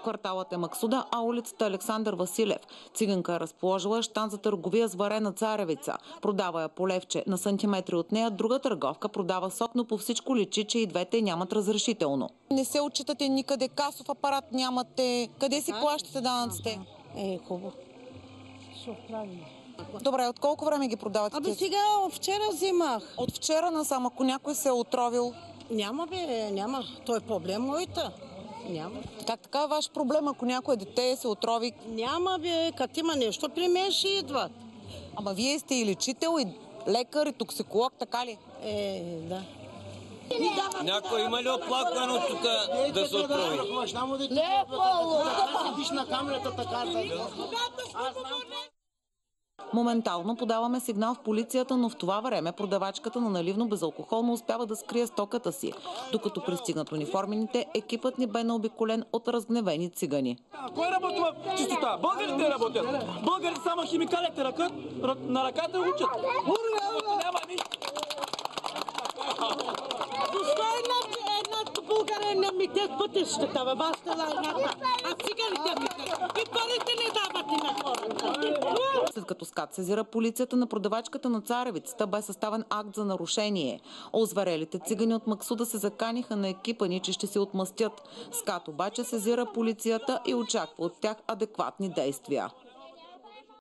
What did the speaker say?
Кварталът е Максуда, а улицата Александър Василев. Циганка е разположила щанд за търговия с варена царевица. Продава я по левче. На сантиметри от нея друга търговка продава сок, но по всичко личи, че и двете нямат разрешително. Не се отчитате никъде, касов апарат нямате. Къде си плащате данъците? Хубаво. Ще оправим. Добре, от колко време ги продавате? Сега вчера взимах. От вчера насам, ако някой се е отровил? Няма няма. Той е проблем моята. Няма. Как така е ваш проблем, ако някое дете се отрови? Няма като има нещо при мен ще идват. Ама вие сте и лечител, и лекар, и токсиколог, така ли? Да. Някой има ли оплакване тук да се отрови? Моментално подаваме сигнал в полицията, но в това време продавачката на наливно безалкохолно успява да скрие стоката си. Докато пристигнат униформените, екипът ни бе наобиколен от разгневени цигани. Кой работи в чистота? Българите работят. Българите само химикалите на ръката учат. Няма нищо. Защо една България не мите пътищата, бе? Вас тела едната. А циганите мите. И парите не давате на хората. След като СКАТ сезира полицията на продавачката на царевицата, бе съставен акт за нарушение. Озверелите цигани от Максуда се заканиха на екипа ни, че ще се отмъстят. СКАТ обаче сезира полицията и очаква от тях адекватни действия.